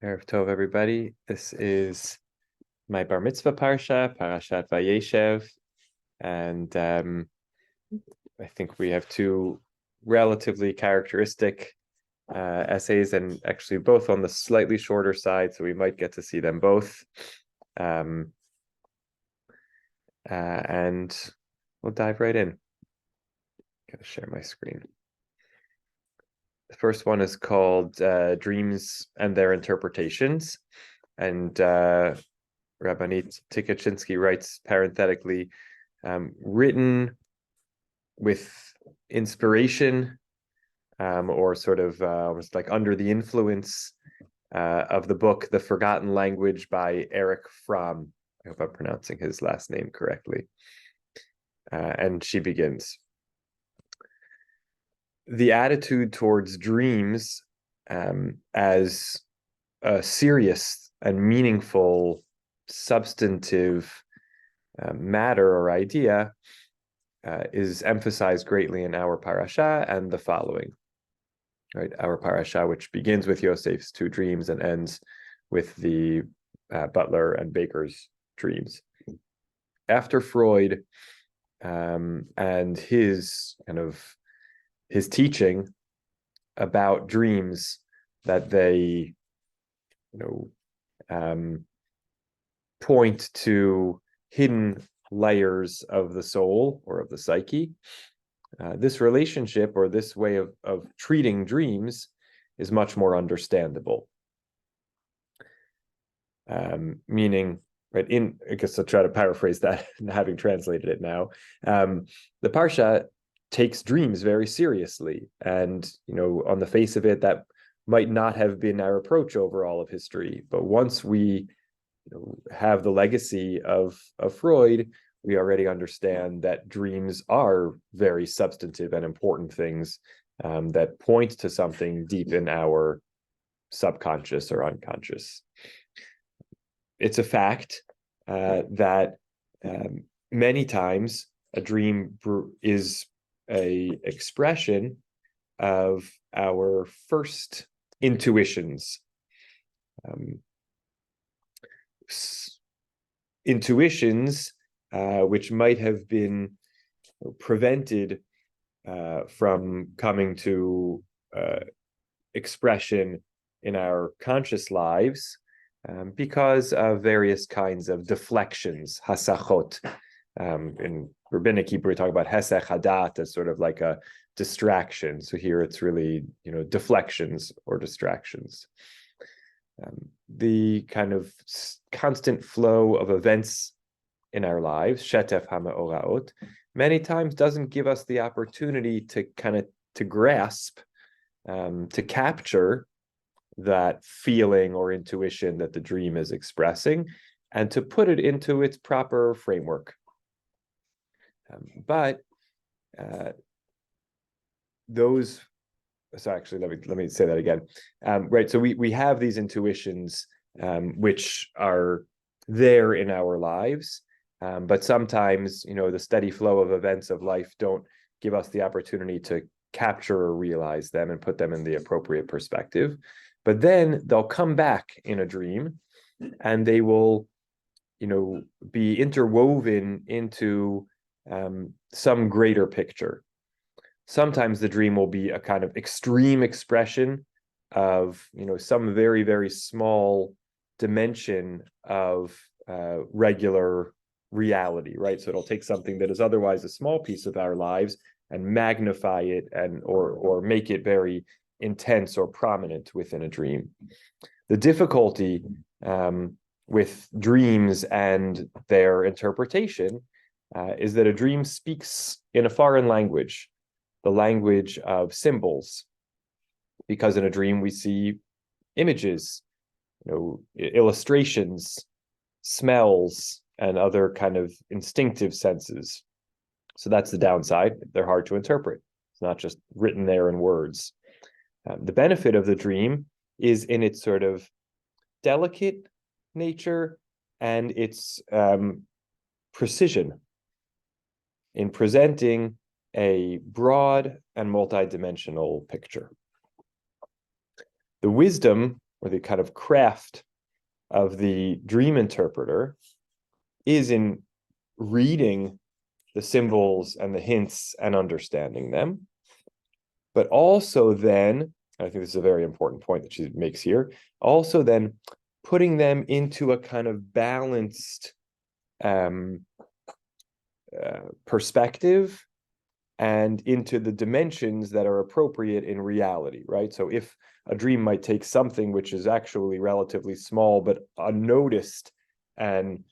Erev Tov, everybody. This is my bar mitzvah parsha, Parashat Vayeshev, and I think we have two relatively characteristic essays, and actually both on the slightly shorter side, so we might get to see them both. And we'll dive right in. Gotta share my screen. The first one is called Dreams and Their Interpretations, and Rabbanit Tikachinsky writes parenthetically, written with inspiration or sort of almost like under the influence of the book The Forgotten Language by Erich Fromm. I hope I'm pronouncing his last name correctly. And she begins. The attitude towards dreams as a serious and meaningful substantive matter or idea is emphasized greatly in our parashah and the following. Right, our parashah, which begins with Yosef's two dreams and ends with the butler and baker's dreams. After Freud and his teaching about dreams, that they point to hidden layers of the soul or of the psyche. This relationship or this way of treating dreams is much more understandable. Meaning, right, I guess I'll try to paraphrase that, having translated it now. The Parsha takes dreams very seriously, and on the face of it, that might not have been our approach over all of history. But once we have the legacy of Freud, we already understand that dreams are very substantive and important things that point to something deep in our subconscious or unconscious. It's a fact that many times a dream is an expression of our first intuitions. Intuitions which might have been prevented from coming to expression in our conscious lives because of various kinds of deflections, hasachot. In rabbinic Hebrew, we talk about hesech hadat as sort of like a distraction. So here it's really, deflections or distractions. The kind of constant flow of events in our lives, shetef hamaoraot, many times doesn't give us the opportunity to grasp, to capture that feeling or intuition that the dream is expressing, and to put it into its proper framework. So actually, let me say that again. Right, so we have these intuitions which are there in our lives, but sometimes the steady flow of events of life don't give us the opportunity to capture or realize them and put them in the appropriate perspective. But then they'll come back in a dream, and they will be interwoven into some greater picture. Sometimes the dream will be a kind of extreme expression of some very, very small dimension of regular reality, right? So it'll take something that is otherwise a small piece of our lives and magnify it or make it very intense or prominent within a dream. The difficulty with dreams and their interpretation is that a dream speaks in a foreign language, the language of symbols, because in a dream we see images, illustrations, smells, and other kind of instinctive senses. So that's the downside. They're hard to interpret. It's not just written there in words. The benefit of the dream is in its sort of delicate nature and its precision in presenting a broad and multidimensional picture. The wisdom or the kind of craft of the dream interpreter is in reading the symbols and the hints and understanding them, but also then, I think this is a very important point that she makes here, also then putting them into a kind of balanced perspective and into the dimensions that are appropriate in reality, right? So if a dream might take something which is actually relatively small but unnoticed and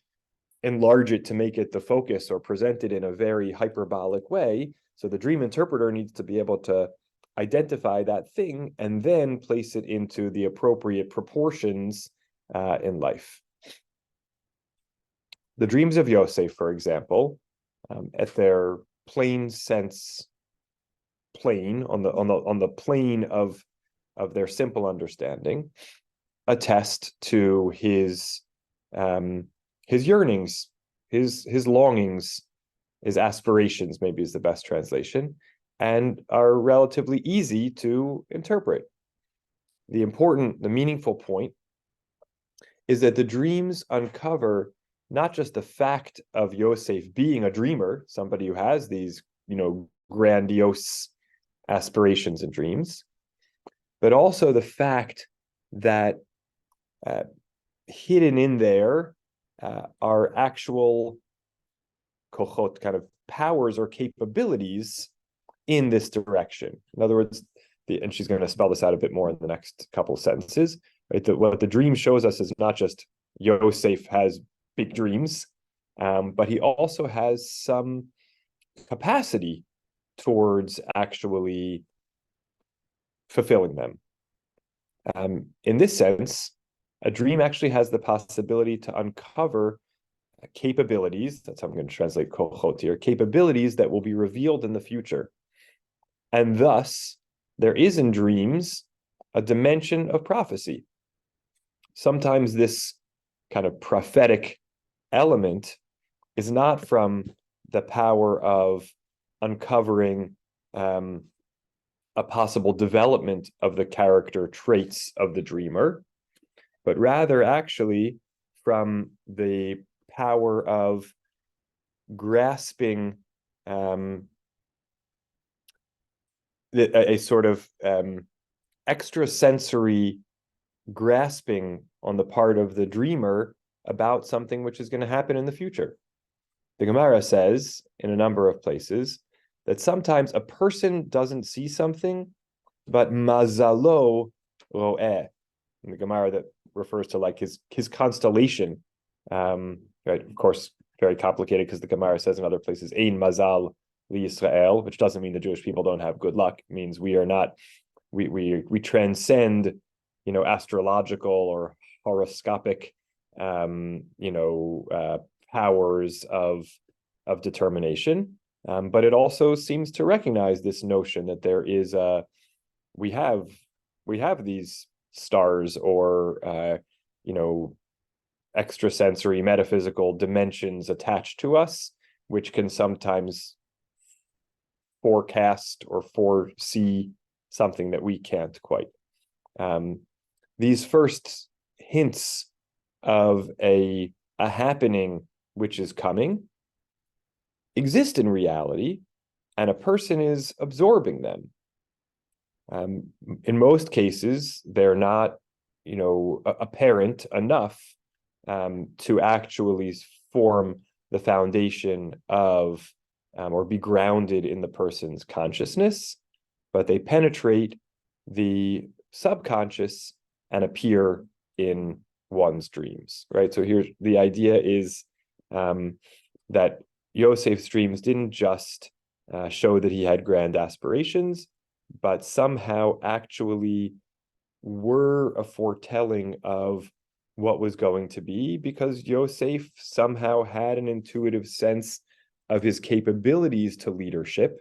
enlarge it to make it the focus or present it in a very hyperbolic way, so the dream interpreter needs to be able to identify that thing and then place it into the appropriate proportions in life. The dreams of Yosef, for example, at their plain sense, on the plane of their simple understanding, attest to his yearnings, his longings, his aspirations, maybe is the best translation, and are relatively easy to interpret. The meaningful point is that the dreams uncover not just the fact of Yosef being a dreamer, somebody who has these, grandiose aspirations and dreams, but also the fact that hidden in there are actual kochot, kind of powers or capabilities in this direction. In other words, and she's going to spell this out a bit more in the next couple of sentences, right? What the dream shows us is not just Yosef has big dreams, but he also has some capacity towards actually fulfilling them. In this sense, a dream actually has the possibility to uncover capabilities, that's how I'm going to translate kochot here, capabilities that will be revealed in the future. And thus, there is in dreams a dimension of prophecy. Sometimes this kind of prophetic element is not from the power of uncovering a possible development of the character traits of the dreamer, but rather actually from the power of grasping a sort of extrasensory grasping on the part of the dreamer about something which is going to happen in the future. The Gemara says in a number of places that sometimes a person doesn't see something, but mazalo ro'eh. In the Gemara, that refers to like his constellation. Right, of course, very complicated because the Gemara says in other places, Ein mazal li Yisrael, which doesn't mean the Jewish people don't have good luck. It means we are not, we transcend, astrological or horoscopic, powers of determination. But it also seems to recognize this notion that there is we have these stars or extrasensory metaphysical dimensions attached to us, which can sometimes forecast or foresee something that we can't quite. These first hints of a happening which is coming exist in reality, and a person is absorbing them. In most cases, they're not, apparent enough to actually form the foundation of or be grounded in the person's consciousness, but they penetrate the subconscious and appear in one's dreams, right? So here the idea is that Yosef's dreams didn't just show that he had grand aspirations, but somehow actually were a foretelling of what was going to be, because Yosef somehow had an intuitive sense of his capabilities to leadership,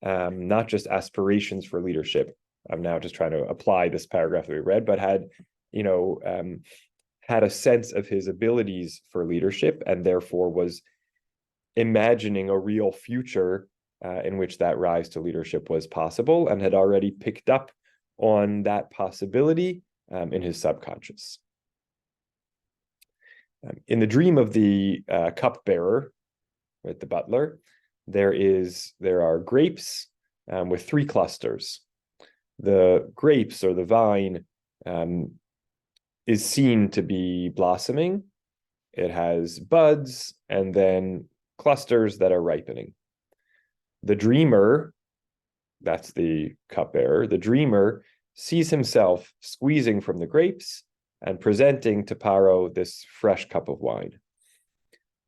not just aspirations for leadership. I'm now just trying to apply this paragraph that we read, but had a sense of his abilities for leadership, and therefore was imagining a real future in which that rise to leadership was possible, and had already picked up on that possibility in his subconscious. In the dream of the cupbearer, right, the butler, there are grapes with 3 clusters. The grapes, or the vine, is seen to be blossoming. It has buds and then clusters that are ripening. The dreamer, that's the cupbearer, the dreamer sees himself squeezing from the grapes and presenting to Paro this fresh cup of wine.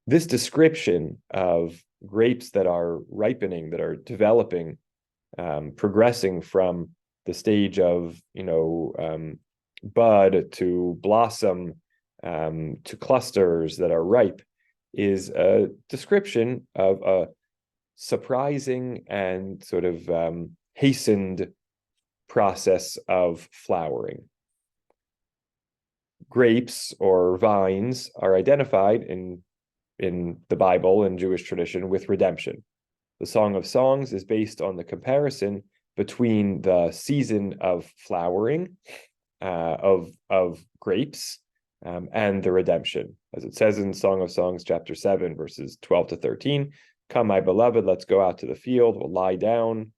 This description of grapes that are ripening, that are developing, progressing from the stage of, bud to blossom, to clusters that are ripe, is a description of a surprising and sort of hastened process of flowering. Grapes or vines are identified in the Bible and Jewish tradition with redemption. The Song of Songs is based on the comparison between the season of flowering of grapes and the redemption. As it says in Song of Songs, chapter 7, verses 12 to 13, "Come, my beloved, let's go out to the field. We'll lie down.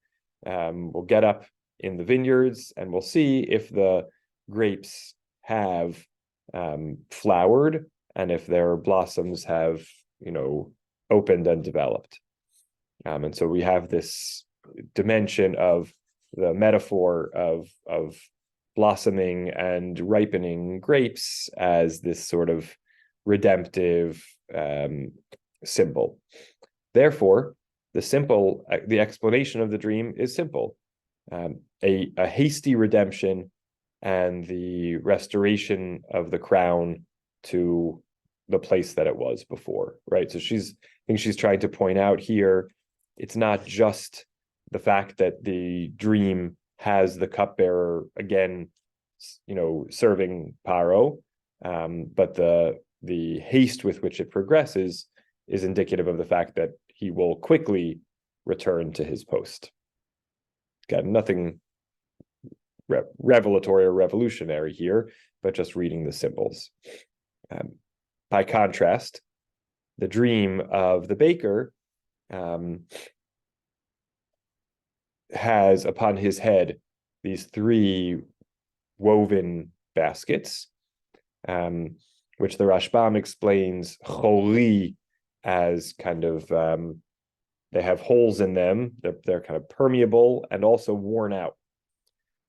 We'll get up in the vineyards, and we'll see if the grapes have flowered and if their blossoms have, opened and developed." And so we have this dimension of the metaphor of blossoming and ripening grapes as this sort of redemptive symbol. Therefore, the explanation of the dream is simple. A hasty redemption and the restoration of the crown to the place that it was before, right? So I think she's trying to point out here, it's not just the fact that the dream has the cupbearer again, serving Paro, but the haste with which it progresses is indicative of the fact that he will quickly return to his post. Got nothing revelatory or revolutionary here, but just reading the symbols. By contrast, the dream of the baker has upon his head these 3 woven baskets, which the Rashbam explains choli as kind of, they have holes in them, they're kind of permeable and also worn out.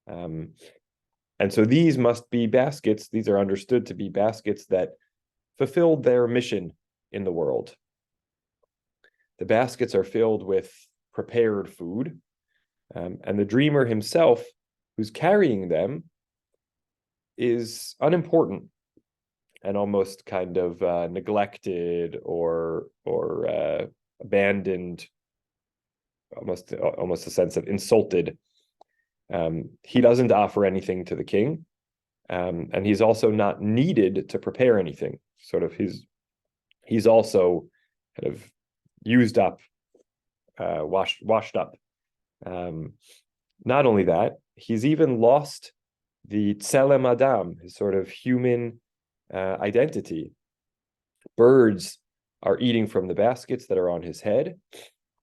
And so these must be baskets, these are understood to be baskets that fulfilled their mission in the world. The baskets are filled with prepared food, and the dreamer himself, who's carrying them, is unimportant and almost kind of neglected or abandoned, almost a sense of insulted. He doesn't offer anything to the king, and he's also not needed to prepare anything. Sort of he's also kind of used up, washed up. Not only that, he's even lost the tselem adam, his sort of human identity. Birds are eating from the baskets that are on his head,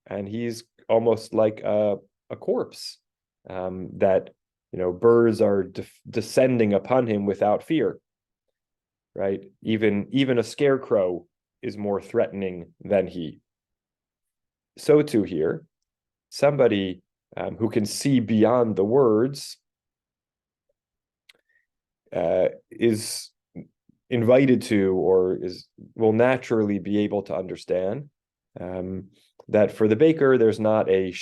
and he's almost like a corpse that birds are descending upon him without fear. Right? Even a scarecrow is more threatening than he. So too here, somebody who can see beyond the words is invited to, or will naturally be able to understand that for the baker, there's not a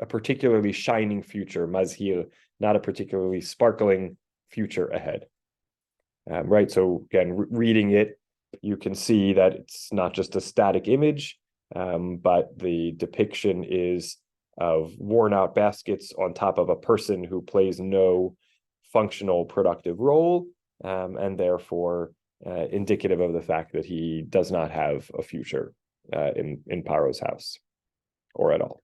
particularly shining future, mazhir, not a particularly sparkling future ahead. Right, so again, reading it, you can see that it's not just a static image, but the depiction is of worn out baskets on top of a person who plays no functional, productive role, and therefore indicative of the fact that he does not have a future in Paro's house, or at all.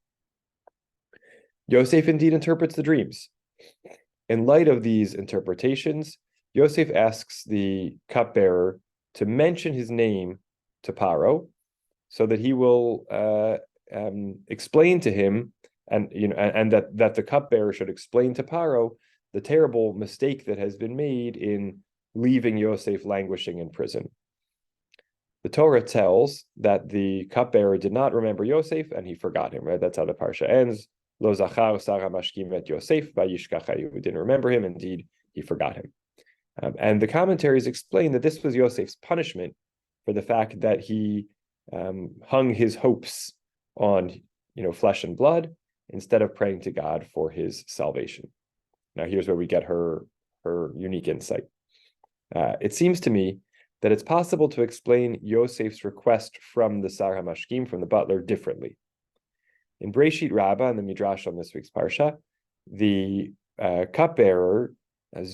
Yosef indeed interprets the dreams. In light of these interpretations, Yosef asks the cupbearer to mention his name to Paro, so that he will explain to him, and that the cupbearer should explain to Paro the terrible mistake that has been made in leaving Yosef languishing in prison. The Torah tells that the cupbearer did not remember Yosef and he forgot him, right? That's how the parsha ends. Lo zachar Sarah mashkim et Yosef vayishkachayu. He didn't remember him. Indeed, he forgot him. And the commentaries explain that this was Yosef's punishment for the fact that he hung his hopes on, flesh and blood instead of praying to God for his salvation. Now, here's where we get her unique insight. It seems to me that it's possible to explain Yosef's request from the Sar HaMashkim, from the butler, differently. In Breshit Rabbah, in the Midrash on this week's Parsha, the cupbearer's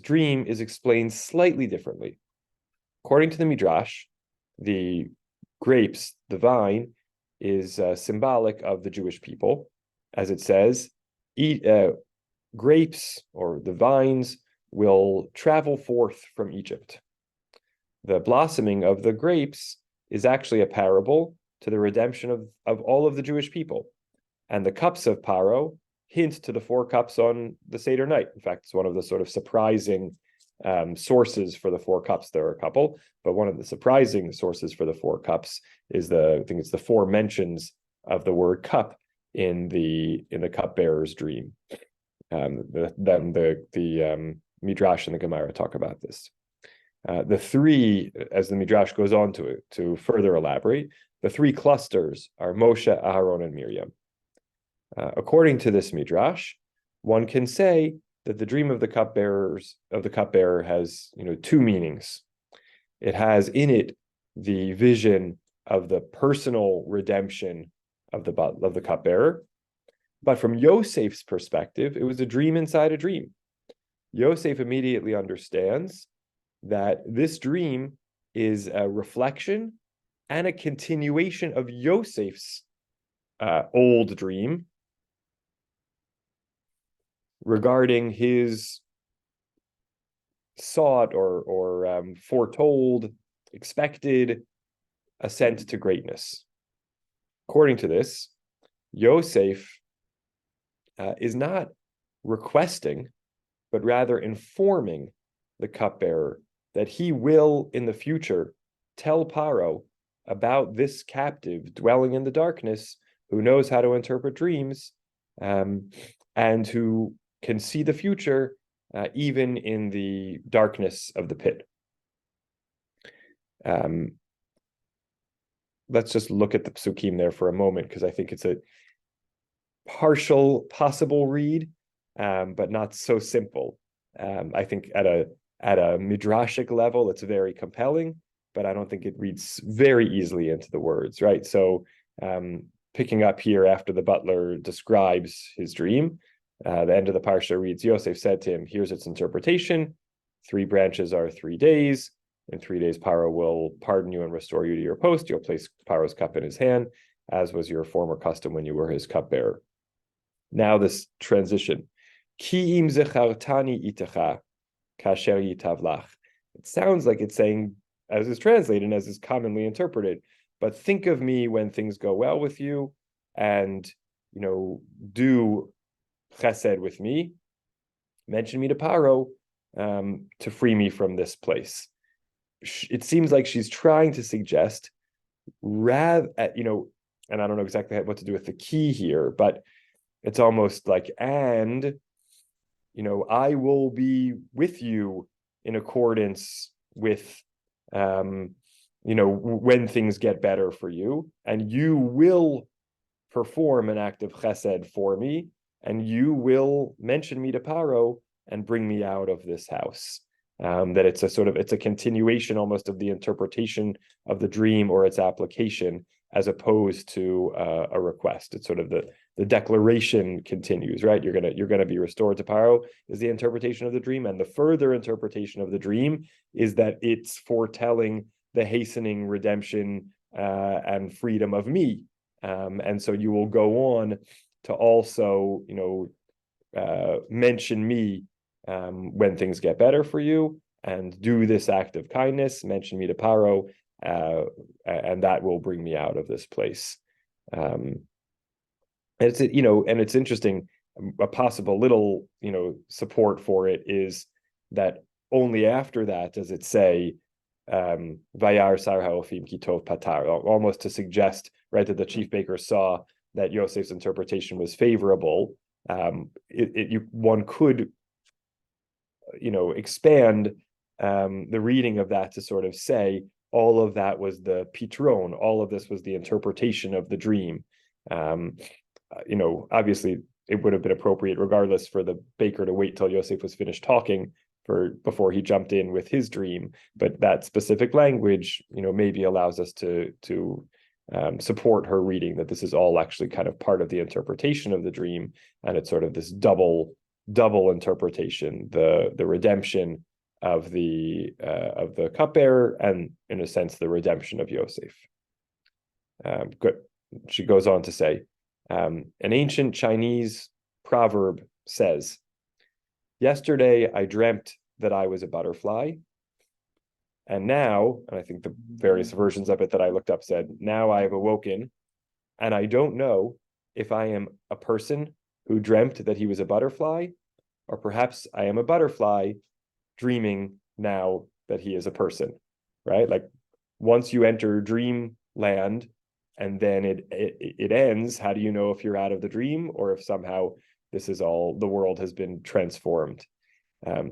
dream is explained slightly differently. According to the Midrash, the grapes, the vine, is symbolic of the Jewish people. As it says, grapes, or the vines, will travel forth from Egypt. The blossoming of the grapes is actually a parable to the redemption of all of the Jewish people. And the cups of Paro hint to the 4 cups on the Seder night. In fact, it's one of the sort of surprising sources for the 4 cups. There are a couple, but one of the surprising sources for the 4 cups is I think it's the 4 mentions of the word cup in the cupbearer's dream. The Midrash and the Gemara talk about this. The 3, as the Midrash goes on to further elaborate, the 3 clusters are Moshe, Aharon, and Miriam. According to this Midrash, one can say that the dream of the cupbearer has 2 meanings. It has in it the vision of the personal redemption of the cupbearer, but from Yosef's perspective, it was a dream inside a dream. Yosef immediately understands that this dream is a reflection and a continuation of Yosef's old dream regarding his sought or foretold, expected ascent to greatness. According to this, Yosef is not requesting, but rather informing the cupbearer that he will, in the future, tell Paro about this captive dwelling in the darkness who knows how to interpret dreams, and who can see the future even in the darkness of the pit. Let's just look at the psukim there for a moment, because I think it's a partial possible read, but not so simple. I think at a midrashic level, it's very compelling, but I don't think it reads very easily into the words, right? So picking up here after the butler describes his dream, the end of the parsha reads, Yosef said to him, here's its interpretation. 3 branches are 3 days. In 3 days, Paro will pardon you and restore you to your post. You'll place Paro's cup in his hand, as was your former custom when you were his cupbearer. Now this transition. Ki im zechartani itecha kasher yitavlach. It sounds like it's saying, as is translated and as is commonly interpreted, but think of me when things go well with you, and do chesed with me. Mention me to Paro to free me from this place. It seems like she's trying to suggest, and I don't know exactly what to do with the key here, but it's almost like, I will be with you in accordance with, when things get better for you, and you will perform an act of chesed for me, and you will mention me to Paro and bring me out of this house. That it's a continuation almost of the interpretation of the dream or its application, as opposed to a request. It's sort of the declaration continues, right? You're gonna be restored to Paro is the interpretation of the dream, and the further interpretation of the dream is that it's foretelling the hastening redemption and freedom of me, and so you will go on to also mention me when things get better for you, and do this act of kindness, mention me to Paro, and that will bring me out of this place. And it's interesting. A possible little support for it is that only after that does it say Vayar Sar Haofim Kitov Patar, almost to suggest, right, that the chief baker saw that Yosef's interpretation was favorable. One could expand the reading of that to sort of say all of that was the pitron, all of this was the interpretation of the dream. Obviously it would have been appropriate regardless for the baker to wait till Yosef was finished talking before he jumped in with his dream, but that specific language maybe allows us to support her reading that this is all actually kind of part of the interpretation of the dream, and it's sort of this double interpretation, the redemption of the cupbearer, and in a sense the redemption of Yosef. Good. She goes on to say, an ancient Chinese proverb says, "Yesterday I dreamt that I was a butterfly, and now," and I think the various versions of it that I looked up said, "Now I have awoken, and I don't know if I am a person who dreamt that he was a butterfly, or perhaps I am a butterfly dreaming now that he is a person," right? Like once you enter dreamland and then it ends, how do you know if you're out of the dream or if somehow this is all, the world has been transformed?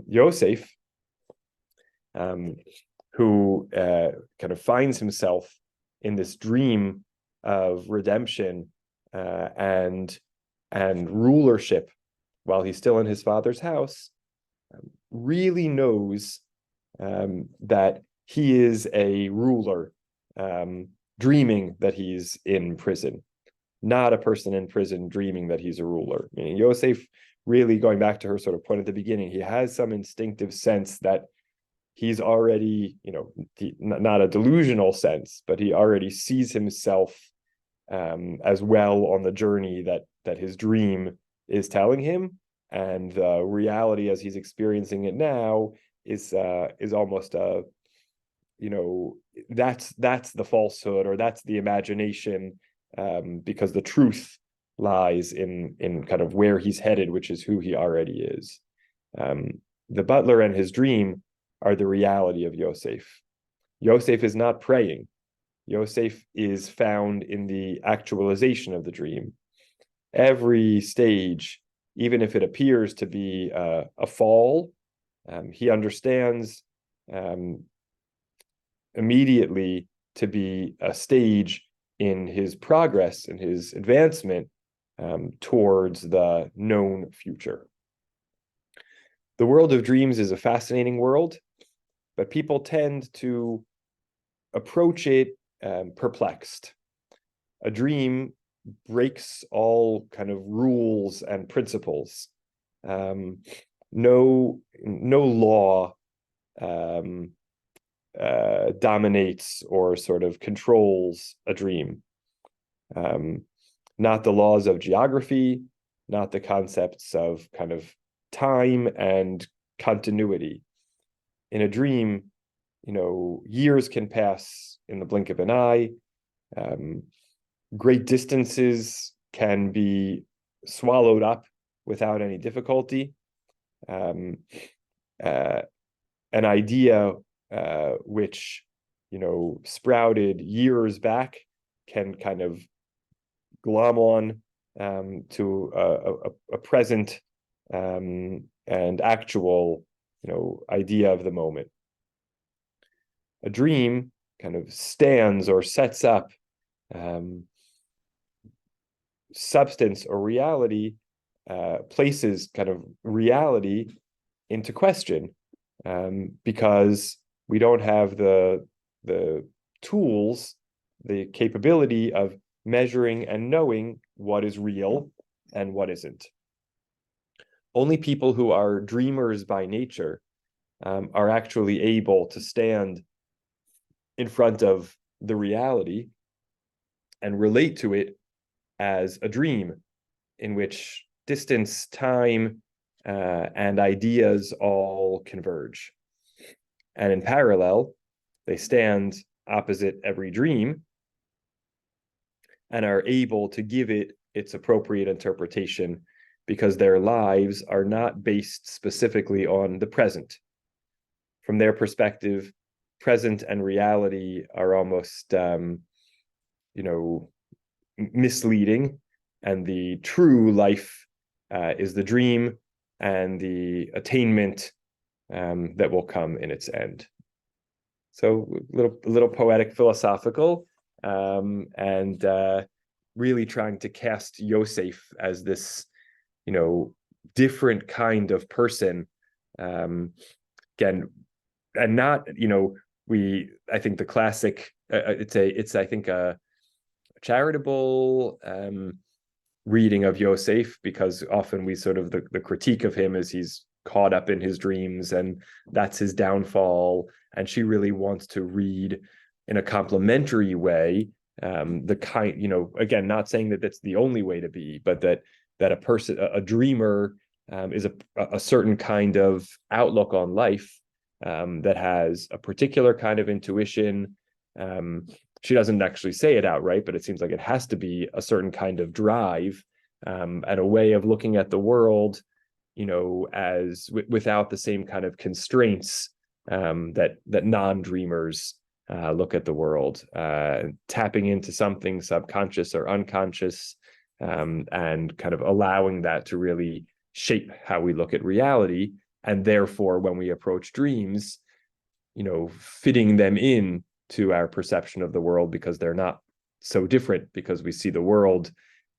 Yosef, who kind of finds himself in this dream of redemption and rulership while he's still in his father's house, really knows that he is a ruler, dreaming that he's in prison, not a person in prison dreaming that he's a ruler. Meaning Yosef, really going back to her sort of point at the beginning, he has some instinctive sense that he's already, not a delusional sense, but he already sees himself as well on the journey that his dream is telling him, and the reality as he's experiencing it now is almost a, that's the falsehood, or that's the imagination, because the truth lies in kind of where he's headed, which is who he already is. The butler and his dream are the reality of Yosef. Yosef is not praying. Yosef is found in the actualization of the dream. Every stage, even if it appears to be a fall, he understands immediately to be a stage in his progress, in his advancement towards the known future. The world of dreams is a fascinating world, but people tend to approach it perplexed. A dream breaks all kind of rules and principles. No law dominates or sort of controls a dream. Not the laws of geography, not the concepts of kind of time and continuity. In a dream, years can pass in the blink of an eye. Great distances can be swallowed up without any difficulty. An idea which sprouted years back can kind of glom on to a present and actual idea of the moment. A dream kind of stands or sets up substance or reality, places kind of reality into question, because we don't have the tools, the capability of measuring and knowing what is real and what isn't. Only people who are dreamers by nature are actually able to stand in front of the reality and relate to it as a dream in which distance, time, and ideas all converge. And in parallel, they stand opposite every dream and are able to give it its appropriate interpretation because their lives are not based specifically on the present. From their perspective, present and reality are almost, misleading, and the true life is the dream and the attainment that will come in its end. So a little poetic, philosophical, and really trying to cast Yosef as this, different kind of person. Again, and not, I think the classic, it's I think a charitable reading of Yosef, because often we sort of the critique of him is he's caught up in his dreams and that's his downfall, and she really wants to read in a complementary way, the kind, again, not saying that that's the only way to be, but that a person, a dreamer, is a certain kind of outlook on life, that has a particular kind of intuition. She doesn't actually say it outright, but it seems like it has to be a certain kind of drive, and a way of looking at the world, as without the same kind of constraints that non-dreamers look at the world, tapping into something subconscious or unconscious, and kind of allowing that to really shape how we look at reality. And therefore, when we approach dreams, fitting them in to our perception of the world, because they're not so different, because we see the world,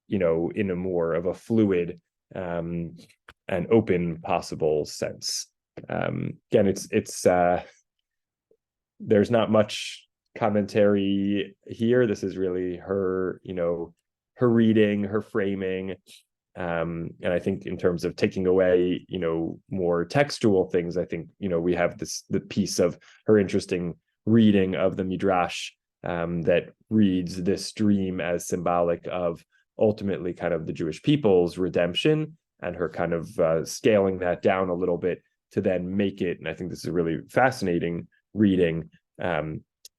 in a more of a fluid and open possible sense. Again, it's there's not much commentary here. This is really her, her reading, her framing. And I think in terms of taking away, more textual things, I think, we have the piece of her interesting reading of the Midrash, that reads this dream as symbolic of ultimately kind of the Jewish people's redemption, and her kind of scaling that down a little bit to then make it, and I think this is a really fascinating reading,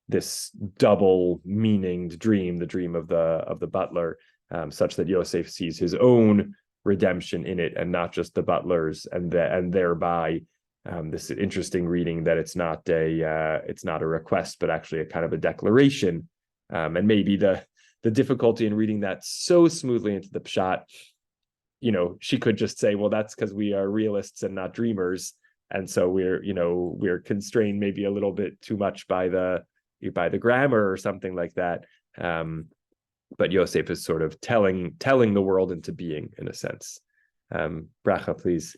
this double meaninged dream, the dream of the butler, such that Yosef sees his own redemption in it, and not just the butler's, and thereby this interesting reading that it's not a request, but actually a kind of a declaration. And maybe the difficulty in reading that so smoothly into the pshat, she could just say, well, that's because we are realists and not dreamers, and so we're constrained maybe a little bit too much by the grammar or something like that. But Yosef is sort of telling the world into being, in a sense. Bracha, please.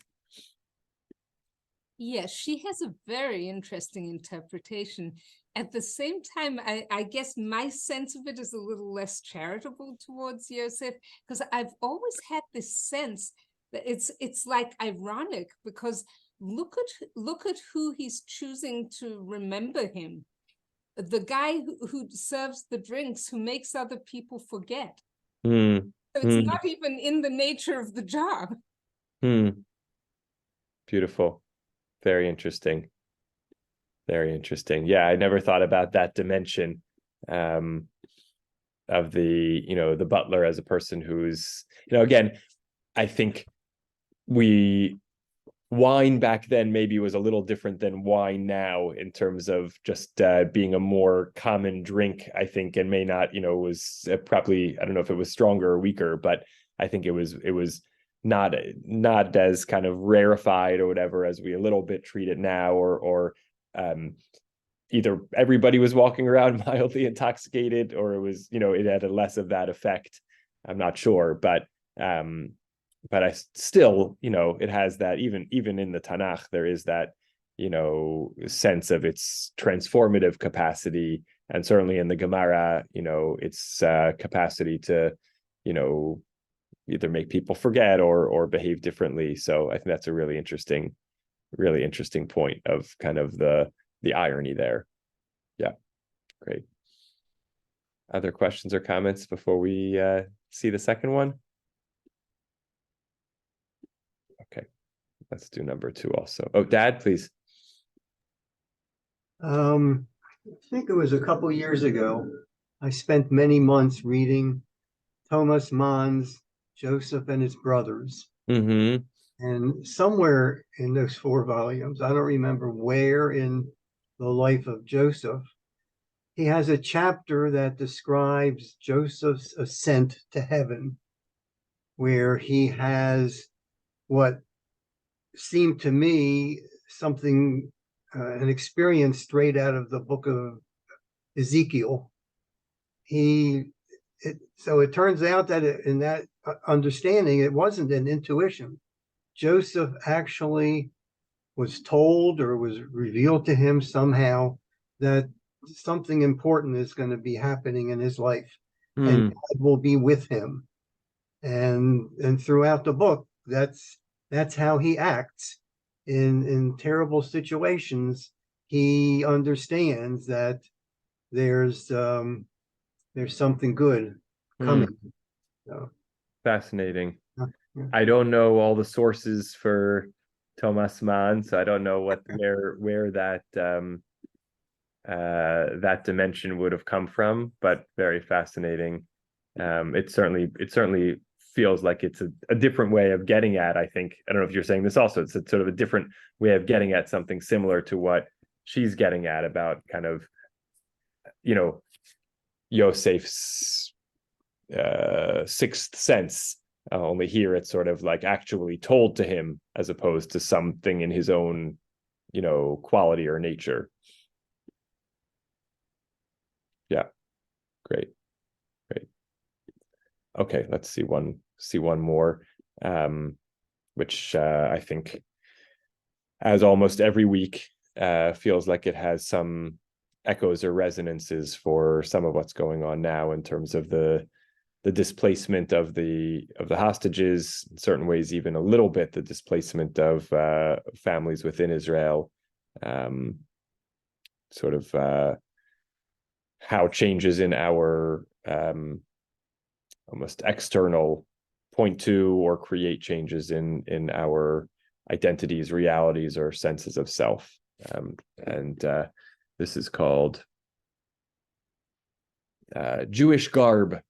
Yes, she has a very interesting interpretation. At the same time, I guess my sense of it is a little less charitable towards Yosef, because I've always had this sense that it's like ironic, because look at who he's choosing to remember him. The guy who serves the drinks, who makes other people forget. So it's not even in the nature of the job. Beautiful. Very interesting. Very interesting. Yeah, I never thought about that dimension, of the butler as a person who's, again, I think wine back then maybe was a little different than wine now, in terms of just being a more common drink, I think, and may not, was probably, I don't know if it was stronger or weaker, but I think it was not as kind of rarefied or whatever as we a little bit treat it now, or either everybody was walking around mildly intoxicated, or it was, it had a less of that effect. I'm not sure, but I still, it has that, even in the Tanakh, there is that, sense of its transformative capacity, and certainly in the Gemara, its capacity to, either make people forget or behave differently. So I think that's a really interesting point of kind of the irony there. Yeah, great. Other questions or comments before we see the second one? Okay, let's do number 2 also. Oh, Dad, please. I think it was a couple years ago. I spent many months reading Thomas Mann's Joseph and His Brothers. Mm-hmm. And somewhere in those 4 volumes, I don't remember where in the life of Joseph, he has a chapter that describes Joseph's ascent to heaven, where he has what seemed to me something, an experience straight out of the book of Ezekiel. So it turns out that in that understanding, it wasn't an intuition. Joseph actually was told, or was revealed to him somehow, that something important is going to be happening in his life, and God will be with him. And throughout the book, that's how he acts in terrible situations. He understands that there's something good coming. So, Fascinating. yeah. I don't know all the sources for Thomas Mann, so I don't know where that that dimension would have come from, but very fascinating. It certainly feels like it's a different way of getting at, I think. I don't know if you're saying this also, it's a sort of a different way of getting at something similar to what she's getting at about kind of, Yosef's sixth sense. Only here it's sort of like actually told to him as opposed to something in his own, quality or nature. Yeah, great. Okay, let's see one more, which I think, as almost every week, feels like it has some echoes or resonances for some of what's going on now in terms of the displacement of the hostages, in certain ways, even a little bit the displacement of families within Israel, sort of how changes in our almost external point to or create changes in our identities, realities, or senses of self. And this is called Jewish Garb,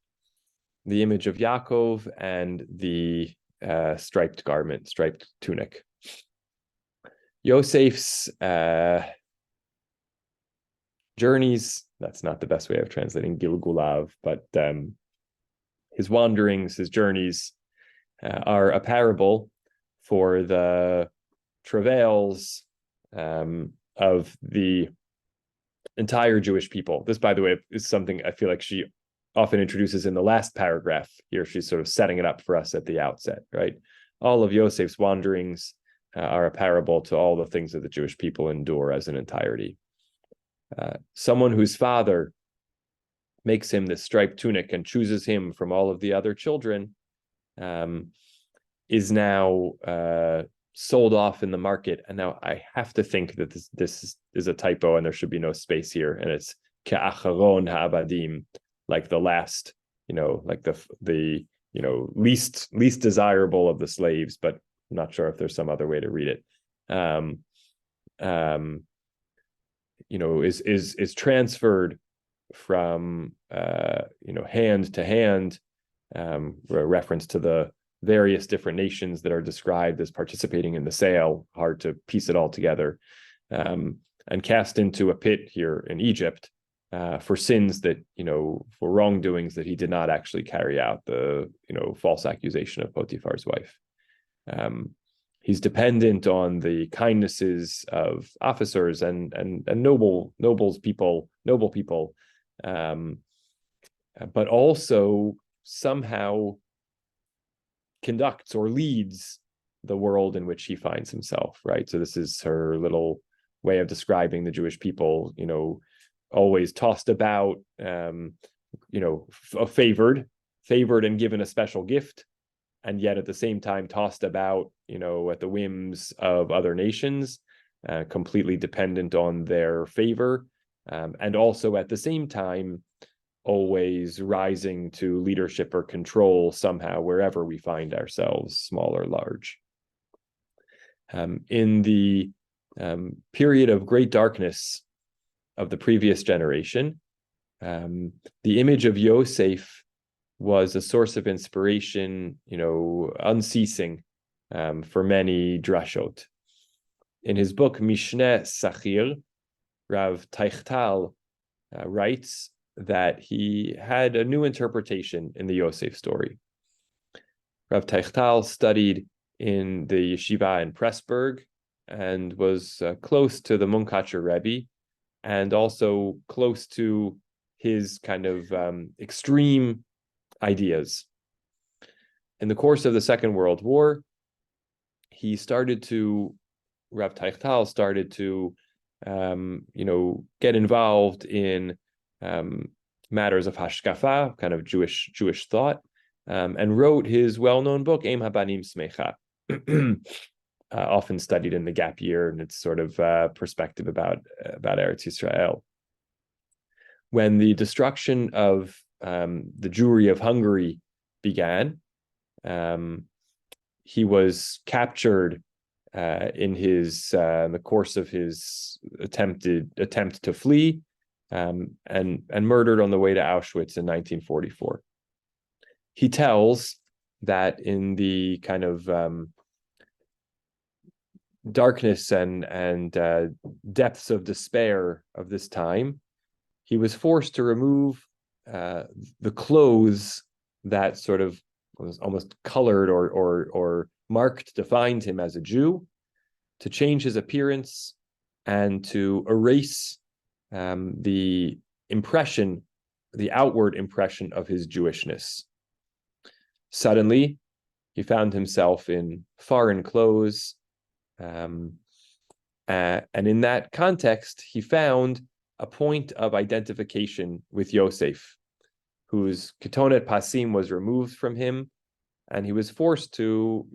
the image of Yaakov and the striped garment, striped tunic. Yosef's journeys, that's not the best way of translating Gilgulav, but his wanderings, his journeys are a parable for the travails of the entire Jewish people. This, by the way, is something I feel like she often introduces in the last paragraph. Here she's sort of setting it up for us at the outset, right? All of Yosef's wanderings are a parable to all the things that the Jewish people endure as an entirety. Someone whose father makes him this striped tunic and chooses him from all of the other children is now sold off in the market. And now I have to think that this is a typo and there should be no space here. And it's Ka'acharon ha'abadim, like the last, like the least desirable of the slaves, but I'm not sure if there's some other way to read it. Is transferred from hand to hand, a reference to the various different nations that are described as participating in the sale, hard to piece it all together, and cast into a pit here in Egypt for sins that, for wrongdoings that he did not actually carry out, the, false accusation of Potiphar's wife. He's dependent on the kindnesses of officers and noble people, but also somehow conducts or leads the world in which he finds himself, right? So this is her little way of describing the Jewish people, always tossed about, favored and given a special gift, and yet at the same time tossed about, at the whims of other nations, completely dependent on their favor, and also at the same time always rising to leadership or control somehow wherever we find ourselves, small or large. In the period of great darkness of the previous generation, the image of Yosef was a source of inspiration, unceasing, for many drashot. In his book Mishneh Sachir, Rav Teichtal writes that he had a new interpretation in the Yosef story. Rav Teichtal studied in the yeshiva in Pressburg and was close to the Munkacher Rebbe, and also close to his kind of extreme ideas. In the course of the Second World War, Rav Teichtal started to get involved in matters of hashkafa, kind of Jewish thought, and wrote his well-known book, Eim Habanim Smecha, often studied in the gap year, and its sort of perspective about Eretz Yisrael. When the destruction of the Jewry of Hungary began, he was captured in the course of his attempt to flee, and murdered on the way to Auschwitz in 1944. He tells that in the kind of darkness and depths of despair of this time, he was forced to remove the clothes that sort of was almost colored or marked, defined him as a Jew, to change his appearance and to erase the outward impression of his Jewishness. Suddenly, he found himself in foreign clothes, and in that context, he found a point of identification with Yosef, whose ketonet pasim was removed from him, and he was forced to,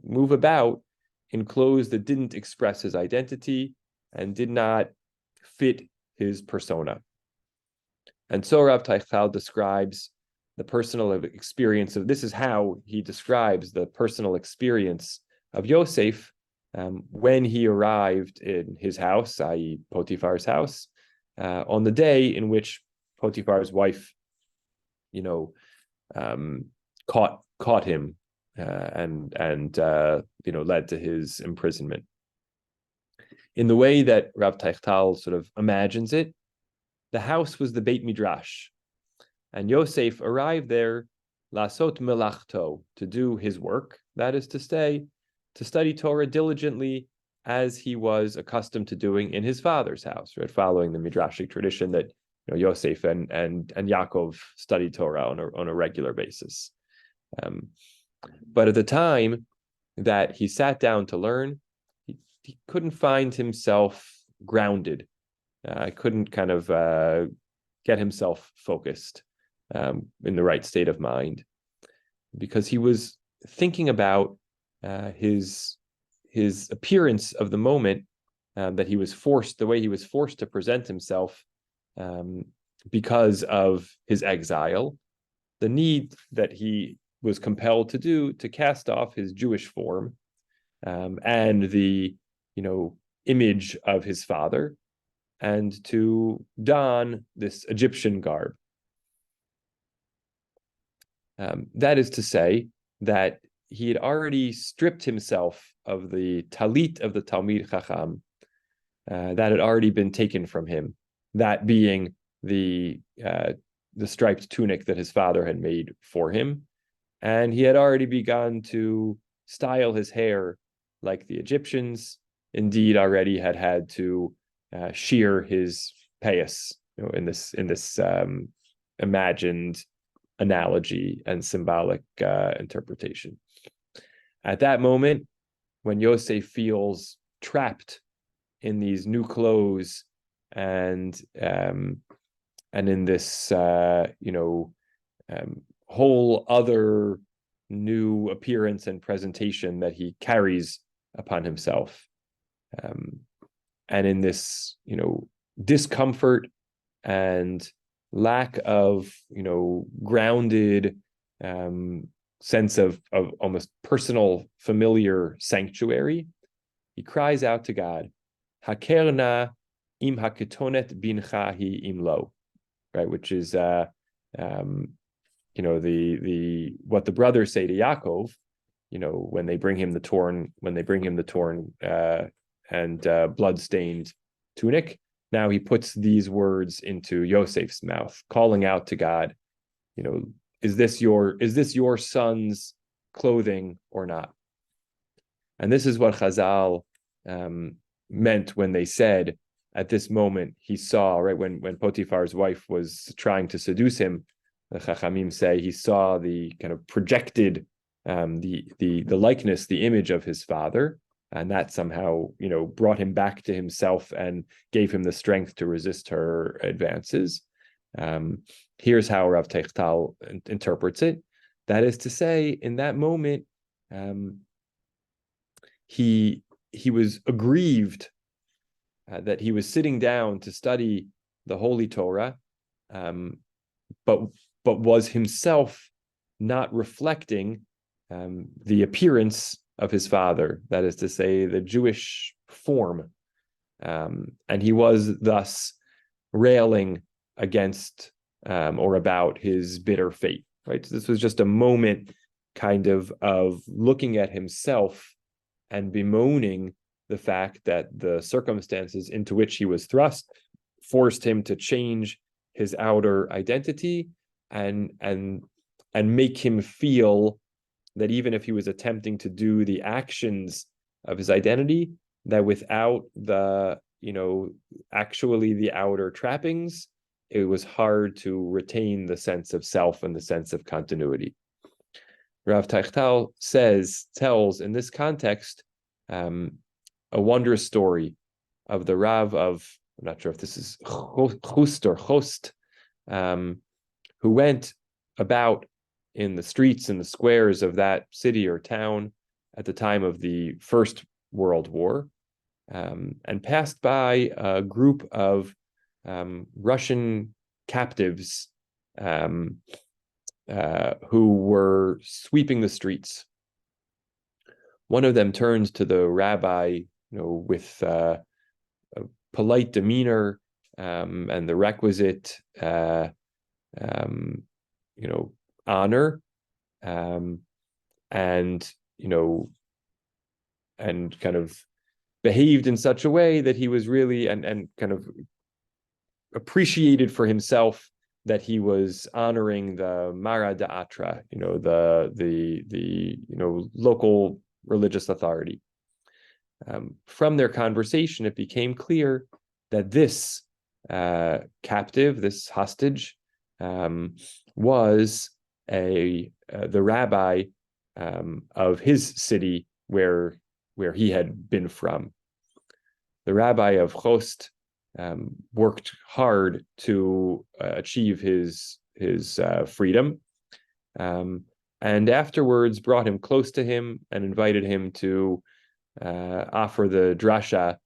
move about in clothes that didn't express his identity and did not fit his persona. And so Rav Teichtal describes the personal experience of, this is how he describes the personal experience of Yosef when he arrived in his house, i.e. Potiphar's house, on the day in which Potiphar's wife, caught him and led to his imprisonment. In the way that Rav Teichtal sort of imagines it, the house was the Beit Midrash, and Yosef arrived there, lasot melachto, to do his work, that is to say, to study Torah diligently as he was accustomed to doing in his father's house, right? Following the Midrashic tradition that Yosef and Yaakov studied Torah on a regular basis. But at the time that he sat down to learn, he couldn't find himself grounded. Couldn't kind of get himself focused in the right state of mind, because he was thinking about his appearance of the moment, that he was forced, the way he was forced to present himself because of his exile, the need that he was compelled to do to cast off his Jewish form and the image of his father, and to don this Egyptian garb. That is to say that he had already stripped himself of the talit of the Talmid Chacham that had already been taken from him, that being the striped tunic that his father had made for him. And he had already begun to style his hair like the Egyptians, indeed already had to shear his payas, in this imagined analogy and symbolic interpretation. At that moment, when Yosef feels trapped in these new clothes and in this whole other new appearance and presentation that he carries upon himself, and in this discomfort and lack of grounded sense of almost personal familiar sanctuary, he cries out to God, Hakerna im haketonet bincha hi im lo, right? Which is what the brothers say to Yaakov, when they bring him the torn and blood-stained tunic. Now he puts these words into Yosef's mouth, calling out to God, is this your son's clothing or not? And this is what Chazal meant when they said, at this moment he saw, right, when Potiphar's wife was trying to seduce him, the Chachamim say he saw the kind of projected the likeness, the image of his father, and that somehow brought him back to himself and gave him the strength to resist her advances. Here's how Rav Teichtal interprets it. That is to say, in that moment, he was aggrieved that he was sitting down to study the Holy Torah, but was himself not reflecting the appearance of his father, that is to say, the Jewish form. And he was thus railing against or about his bitter fate, right? So this was just a moment kind of looking at himself and bemoaning the fact that the circumstances into which he was thrust forced him to change his outer identity and make him feel that even if he was attempting to do the actions of his identity, that without the actually the outer trappings, it was hard to retain the sense of self and the sense of continuity. Rav Teichtal tells in this context a wondrous story of the Rav of, I'm not sure if this is Chust or Chost, who went about in the streets and the squares of that city or town at the time of the First World War, and passed by a group of Russian captives who were sweeping the streets. One of them turns to the rabbi, with a polite demeanor and the requisite, honor, and kind of behaved in such a way that he was really and kind of appreciated for himself that he was honoring the Mara Da'atra, the local religious authority. From their conversation, it became clear that this captive, this hostage, was the rabbi of his city where he had been from. The rabbi of Chost worked hard to achieve his freedom, and afterwards brought him close to him and invited him to offer the drasha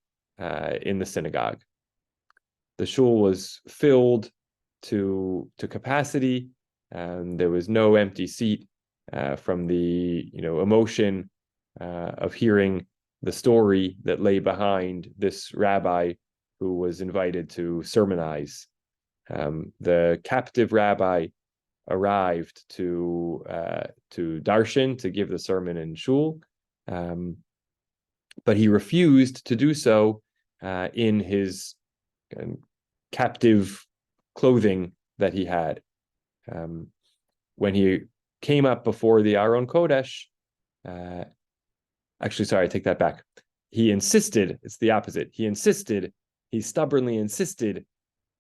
in the synagogue. The shul was filled to capacity, and there was no empty seat from the emotion of hearing the story that lay behind this rabbi who was invited to sermonize. The captive rabbi arrived to darshan, to give the sermon in shul, but he refused to do so in his captive clothing that he had. When he came up before the Aron Kodesh, actually, sorry, I take that back. He insisted, it's the opposite. He stubbornly insisted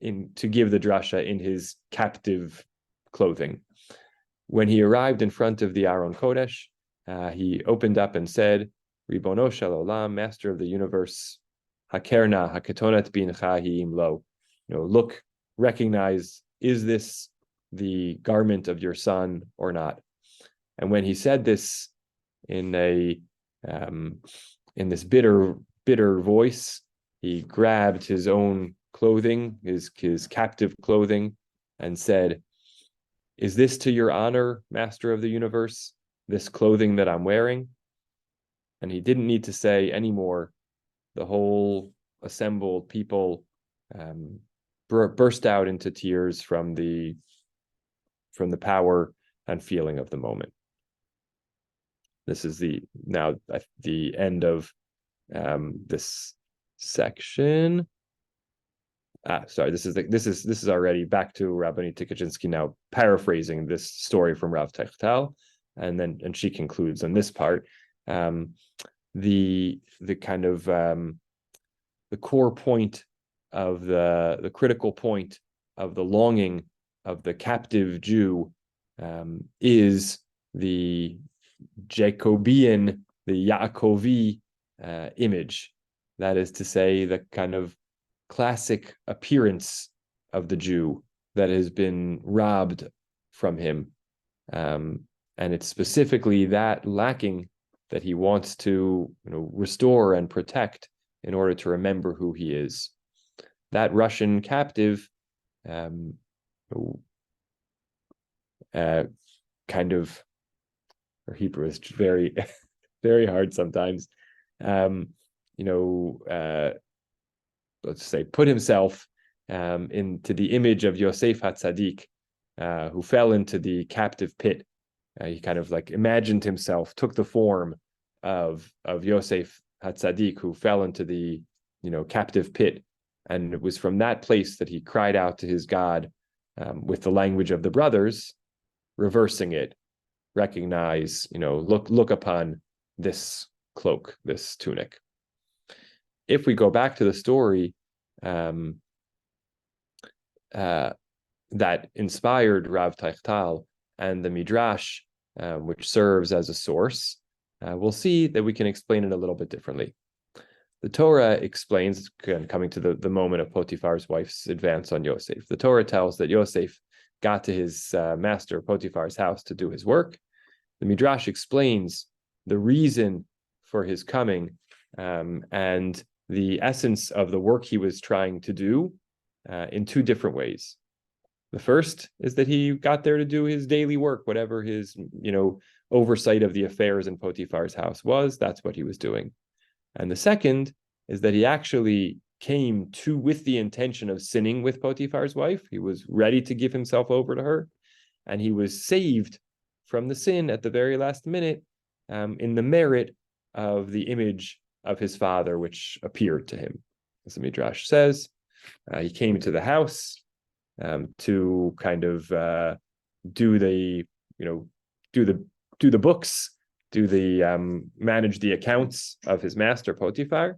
to give the drasha in his captive clothing. When he arrived in front of the Aron Kodesh, he opened up and said, Ribono shel olam, Master of the universe, hakerna haketonet bincha hi im lo. Look, recognize, is this the garment of your son or not? And when he said this in this bitter voice, he grabbed his own clothing, his captive clothing, and said, is this to your honor, Master of the universe, this clothing that I'm wearing? And he didn't need to say any more the whole assembled people burst out into tears from the power and feeling of the moment. This is the end of this section. Sorry, this is already back to Rabboni Tikachinsky now paraphrasing this story from Rav Techtel, and she concludes on this part. The kind of the core point of the critical point of the longing of the captive Jew is the Jacobean, the Yaakovi image. That is to say, the kind of classic appearance of the Jew that has been robbed from him. And it's specifically that lacking that he wants to restore and protect in order to remember who he is. That Russian captive kind of, or Hebrew is very, very hard sometimes, let's say, put himself into the image of Yosef HaTzadik, who fell into the captive pit. He kind of like imagined himself, took the form of Yosef HaTzadik, who fell into the captive pit, and it was from that place that he cried out to his God with the language of the brothers, reversing it. Recognize, look upon this cloak, this tunic. If we go back to the story that inspired Rav Techtel and the Midrash, which serves as a source, we'll see that we can explain it a little bit differently. The Torah explains, coming to the moment of Potiphar's wife's advance on Yosef, the Torah tells that Yosef got to his master Potiphar's house to do his work. The Midrash explains the reason for his coming and the essence of the work he was trying to do in two different ways. The first is that he got there to do his daily work, whatever his oversight of the affairs in Potiphar's house was, that's what he was doing. And the second is that he actually came with the intention of sinning with Potiphar's wife. He was ready to give himself over to her, and he was saved from the sin at the very last minute in the merit of the image of his father, which appeared to him. As the Midrash says, he came to the house to kind of do the books, manage the accounts of his master Potiphar.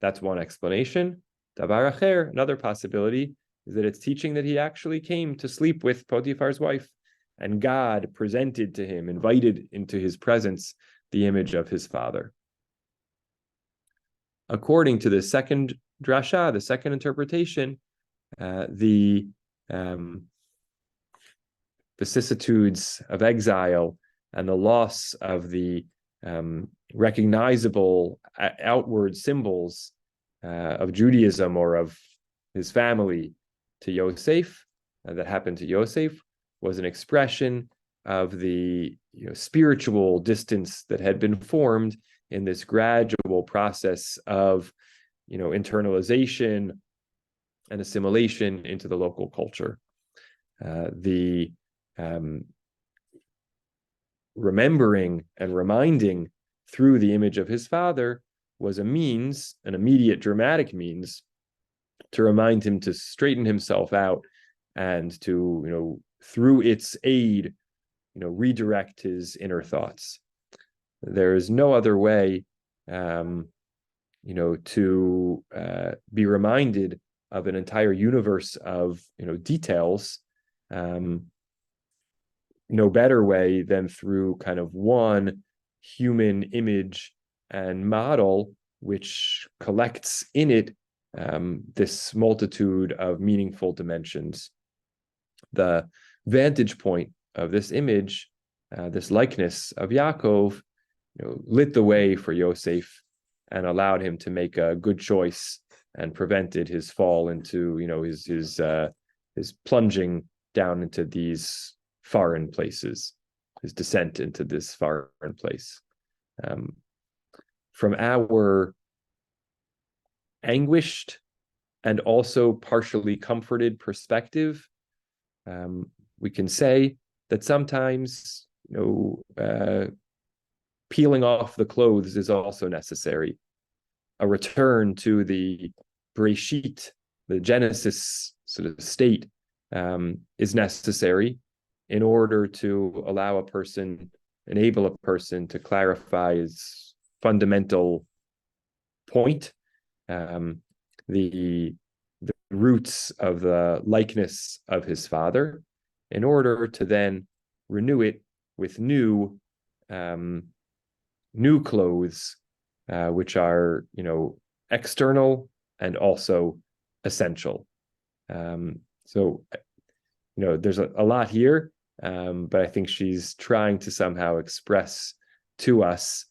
That's one explanation. Davar acher, another possibility, is that it's teaching that he actually came to sleep with Potiphar's wife, and God presented to him, invited into his presence, the image of his father. According to the second drasha, the second interpretation, the vicissitudes of exile and the loss of the recognizable outward symbols of Judaism or of his family to Yosef, that happened to Yosef, was an expression of the spiritual distance that had been formed in this gradual process of internalization and assimilation into the local culture. The remembering and reminding through the image of his father was a means, an immediate dramatic means, to remind him to straighten himself out and to, through its aid, redirect his inner thoughts. There is no other way, to be reminded of an entire universe of, details, no better way than through kind of one human image and model, which collects in it this multitude of meaningful dimensions. The vantage point of this image, this likeness of Yaakov, lit the way for Yosef and allowed him to make a good choice and prevented his fall into, his plunging down into these foreign places, his descent into this foreign place. From our anguished and also partially comforted perspective. We can say that sometimes, peeling off the clothes is also necessary. A return to the Bereshit, the Genesis sort of state, is necessary in order to enable a person to clarify his fundamental point, the roots of the likeness of his father, in order to then renew it with new clothes, which are, external and also essential. So, there's a lot here, but I think she's trying to somehow express to us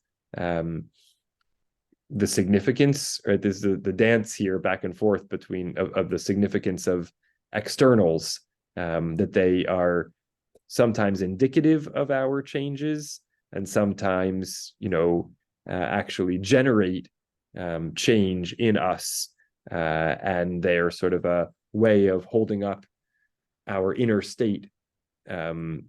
the significance, or there's the dance here back and forth between of the significance of externals, that they are sometimes indicative of our changes and sometimes, actually generate change in us, and they're sort of a way of holding up our inner state, in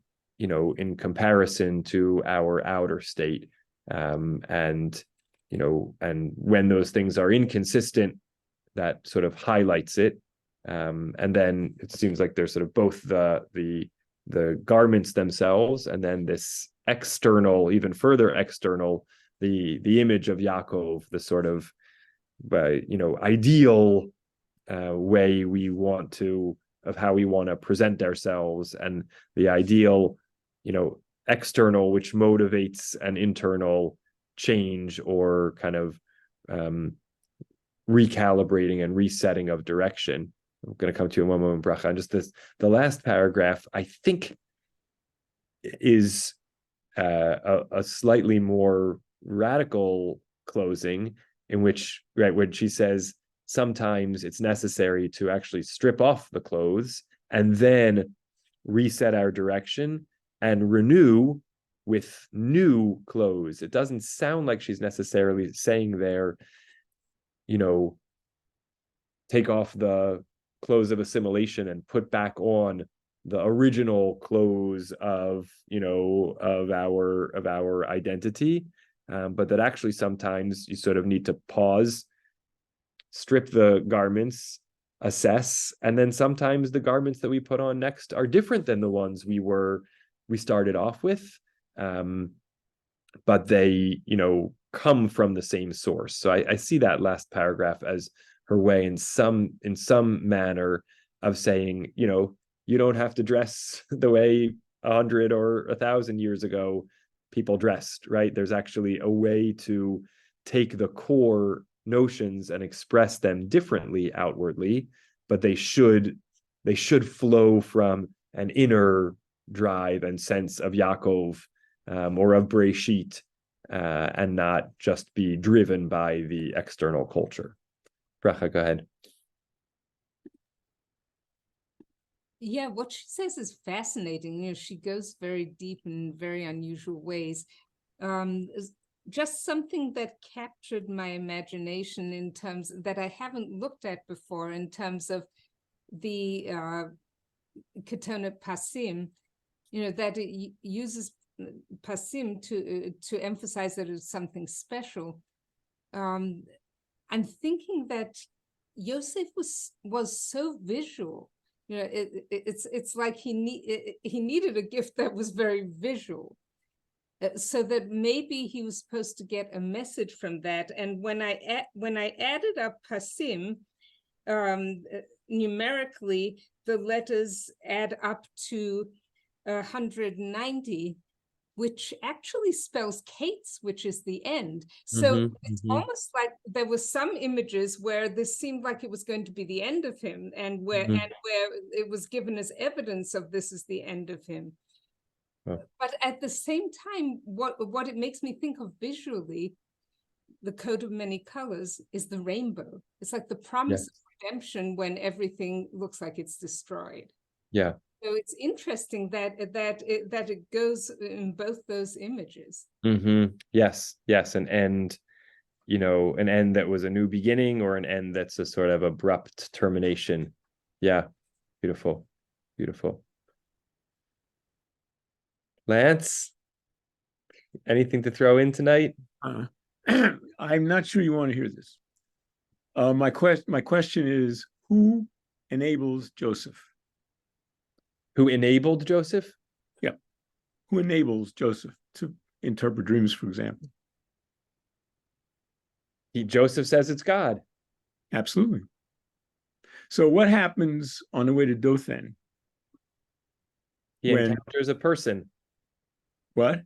comparison to our outer state, and when those things are inconsistent, that sort of highlights it, and then it seems like there's sort of both the garments themselves, and then this external, even further external, the image of Yaakov, the sort of ideal way of how we want to present ourselves, and the ideal external, which motivates an internal change or kind of recalibrating and resetting of direction. I'm going to come to you in one moment, Bracha. And just the last paragraph, I think, is a slightly more radical closing, in which, right, when she says sometimes it's necessary to actually strip off the clothes and then reset our direction and renew with new clothes. It doesn't sound like she's necessarily saying there, take off the clothes of assimilation and put back on the original clothes of our identity, but that actually sometimes you sort of need to pause, strip the garments, assess, and then sometimes the garments that we put on next are different than the ones we started off with, but they come from the same source. So I see that last paragraph as her way in some manner of saying, you don't have to dress the way 100 or 1,000 years ago people dressed, right? There's actually a way to take the core notions and express them differently outwardly, but they should flow from an inner drive and sense of Yaakov, or of Bereshit, and not just be driven by the external culture. Bracha, go ahead. Yeah, what she says is fascinating. She goes very deep in very unusual ways. Just something that captured my imagination in terms that I haven't looked at before, in terms of the Ketone Pasim, that it uses Pasim to emphasize that it's something special. I'm thinking that Yosef was so visual. It's like he needed a gift that was very visual, so that maybe he was supposed to get a message from that. And when I added up Pasim, numerically, the letters add up to 190, which actually spells Kate's, which is the end. So it's almost like there were some images where this seemed like it was going to be the end of him, and where it was given as evidence of this is the end of him. But at the same time, what it makes me think of visually, the coat of many colors, is the rainbow. It's like the promise of redemption when everything looks like it's destroyed. Yeah. So it's interesting that it goes in both those images. Yes, and you know, an end that was a new beginning, or an end that's a sort of abrupt termination. Yeah, beautiful, beautiful. Lance, anything to throw in tonight? I'm not sure you want to hear this. My question is, who enables Joseph? Who enabled Joseph? Yeah. Who enables Joseph to interpret dreams, for example? Joseph says it's God. Absolutely. So what happens on the way to Dothan? He encounters a person. What?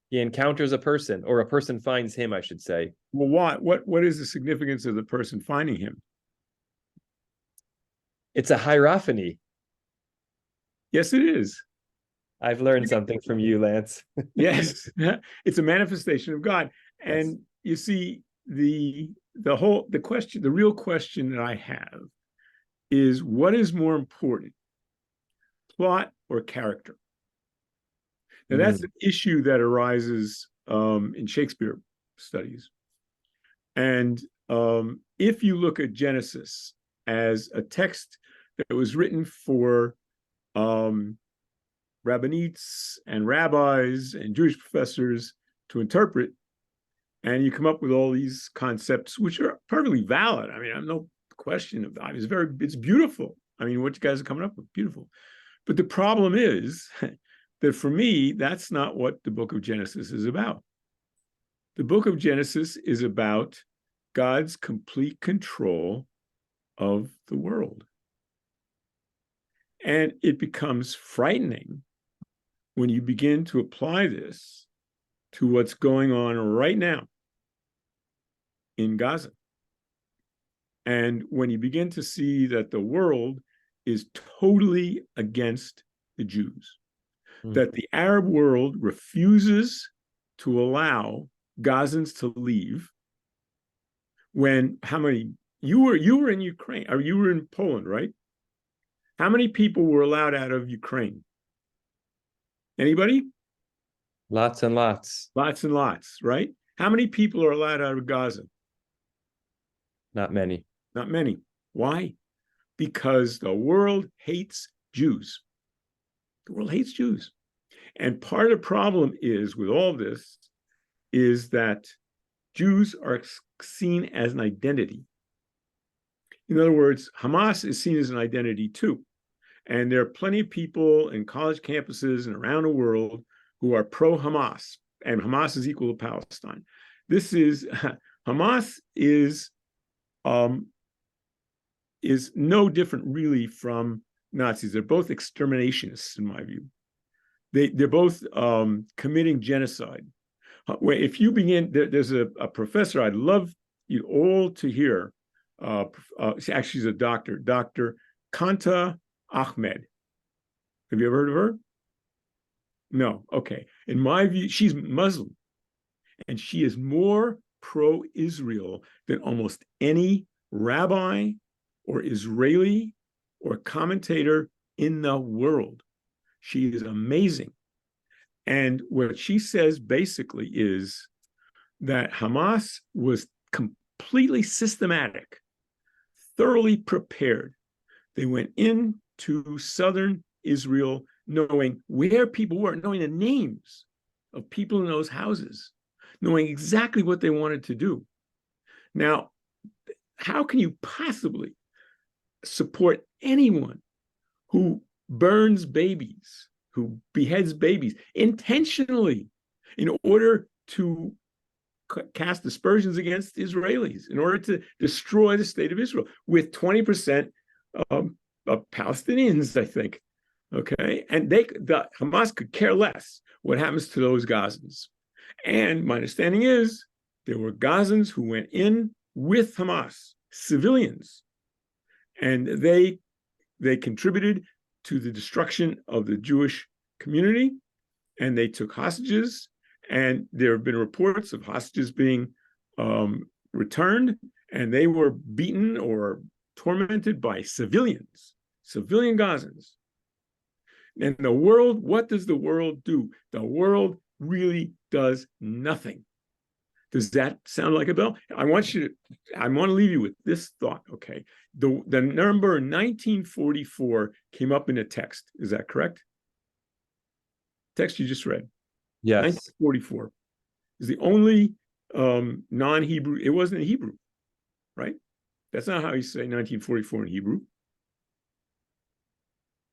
He encounters a person, or a person finds him, I should say. Well, what is the significance of the person finding him? It's a hierophany. Yes, it is. I've learned something from you, Lance. Yes, it's a manifestation of God. And Yes. you see, the real question that I have is, what is more important, plot or character? Now, that's an issue that arises in Shakespeare studies. And if you look at Genesis as a text that was written for rabbinites and rabbis and Jewish professors to interpret, and you come up with all these concepts, which are perfectly valid. I mean, I have no question of that. It's beautiful. I mean, what you guys are coming up with, beautiful. But the problem is that for me, that's not what the book of Genesis is about. The book of Genesis is about God's complete control of the world. And it becomes frightening when you begin to apply this to what's going on right now in Gaza. And when you begin to see that the world is totally against the Jews, that the Arab world refuses to allow Gazans to leave. When you were in Ukraine, or you were in Poland, right? How many people were allowed out of Ukraine? Anybody? Lots and lots. Lots and lots, right? How many people are allowed out of Gaza? Not many. Not many. Why? Because the world hates Jews. The world hates Jews. And part of the problem is with all this is that Jews are seen as an identity. In other words, Hamas is seen as an identity too. And there are plenty of people in college campuses and around the world who are pro-Hamas, and Hamas is equal to Palestine. Hamas is no different really from Nazis. They're both exterminationists, in my view. They're both committing genocide. If you begin, there's a professor I'd love you all to hear. Actually, she's a doctor, Dr. Kanta Ahmed. Have you ever heard of her? No. Okay. In my view, she's Muslim, and she is more pro-Israel than almost any rabbi or Israeli or commentator in the world. She is amazing. And what she says basically is that Hamas was completely systematic, thoroughly prepared. They went into southern Israel knowing where people were, knowing the names of people in those houses, knowing exactly what they wanted to do. Now, how can you possibly support anyone who burns babies, who beheads babies intentionally in order to cast aspersions against Israelis, in order to destroy the state of Israel with 20% of Palestinians, I think? Okay, and the Hamas could care less what happens to those Gazans. And my understanding is there were Gazans who went in with Hamas, civilians, and they contributed to the destruction of the Jewish community, and they took hostages. And there have been reports of hostages being returned, and they were beaten or tormented by civilian Gazans. And the world, what does the world do? The world really does nothing Does that sound like a bell? I want to leave you with this thought, okay? The number 1944 came up in a text. Is that correct? Text you just read. Yes. 1944 is the only non-Hebrew. It wasn't in Hebrew, right? That's not how you say 1944 in Hebrew,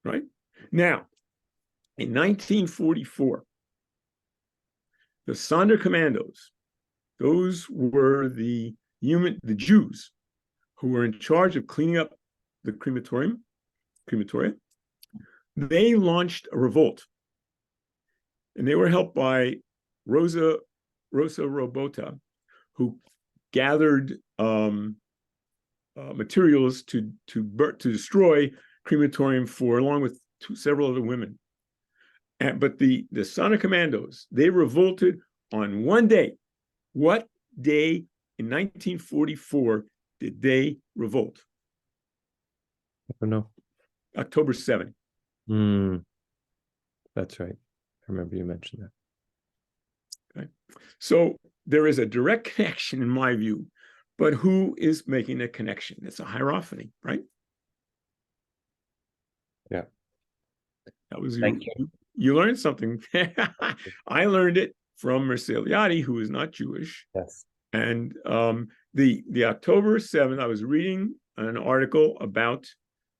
right? Now, in 1944, the Sonder Commandos, those were the Jews who were in charge of cleaning up the crematoria. They launched a revolt, and they were helped by Rosa Robota, who gathered materials to destroy crematorium along with several other women. But the Sonder Commandos, they revolted on one day. What day in 1944 did they revolt? I don't know. October 7th. That's right. I remember you mentioned that. Okay. So there is a direct connection in my view, but who is making the connection? It's a hierophany, right? Yeah. That was Thank you. You learned something. I learned it from Merceliati, who is not Jewish. Yes. And the October 7th, I was reading an article about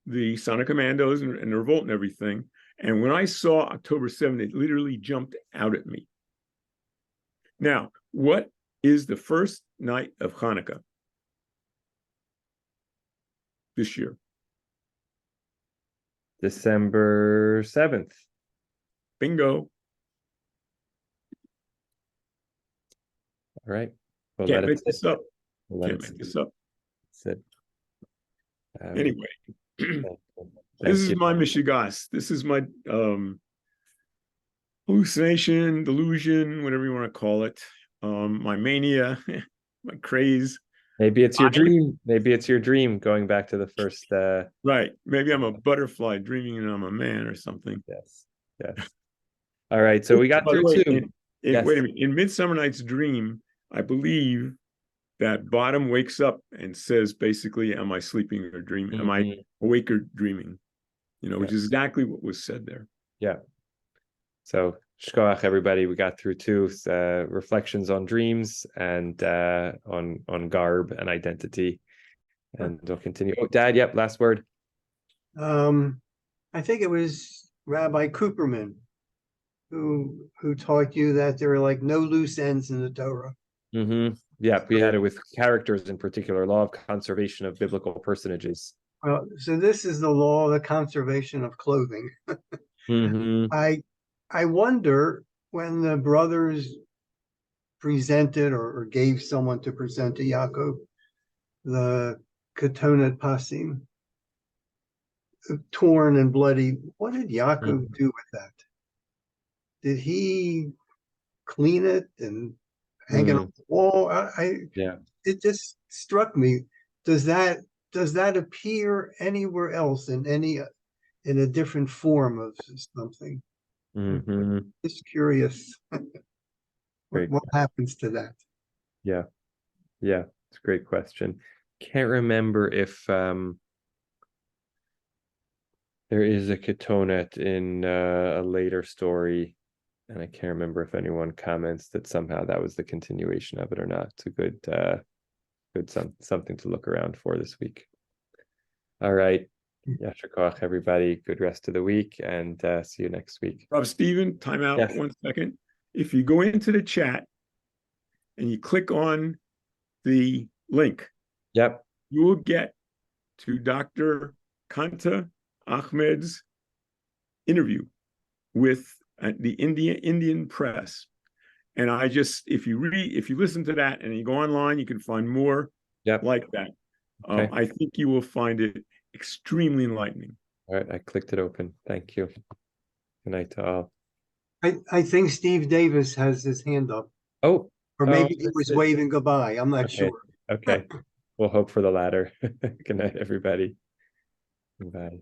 the Sonder Commandos and the revolt and everything. And when I saw October 7th, it literally jumped out at me. Now, what is the first night of Hanukkah this year? December 7th. Bingo. All right. We'll Can't let make it this sit. up. We'll let Can't it make sit. this up. Sit. Anyway, Thank you. this is my Mishigas. This is my hallucination, delusion, whatever you want to call it. My mania, my craze. Maybe it's your dream. Maybe it's your dream going back to the first. Right. Maybe I'm a butterfly dreaming and I'm a man or something. Yes. Yes. All right. So we got By the through way, two. Yes. Wait a minute. In Midsummer Night's Dream, I believe that Bottom wakes up and says, basically, am I sleeping or dreaming? Am I awake or dreaming? Which is exactly what was said there. Yeah. So shkoach, everybody. We got through two reflections on dreams and on garb and identity, and we'll continue. Oh, Dad. Yep. Last word. I think it was Rabbi Cooperman who taught you that there are like no loose ends in the Torah. Yeah, we had it with characters in particular, law of conservation of biblical personages. Well, so this is the law of the conservation of clothing. I wonder when the brothers presented or gave someone to present to Yaakov the Ketonat Pasim, torn and bloody, what did Yaakov do with that? Did he clean it and hang it on the wall? It just struck me. Does that appear anywhere else in a different form of something? Just curious. What happens to that? Yeah, it's a great question. Can't remember if there is a Ketonat in a later story, and I can't remember if anyone comments that somehow that was the continuation of it or not. It's a good something to look around for this week. All right. Yasher koach, everybody. Good rest of the week, and see you next week. Rob Stephen, time out 1 second. If you go into the chat and you click on the link, you will get to Dr. Kanta Ahmed's interview with the Indian press. And if you listen to that and you go online, you can find more like that. I think you will find it extremely enlightening. All right, I clicked it open. Thank you. Good night to all. I think Steve Davis has his hand up. Oh. Or maybe he was waving goodbye. I'm not sure. Okay. We'll hope for the latter. Good night, everybody. Bye.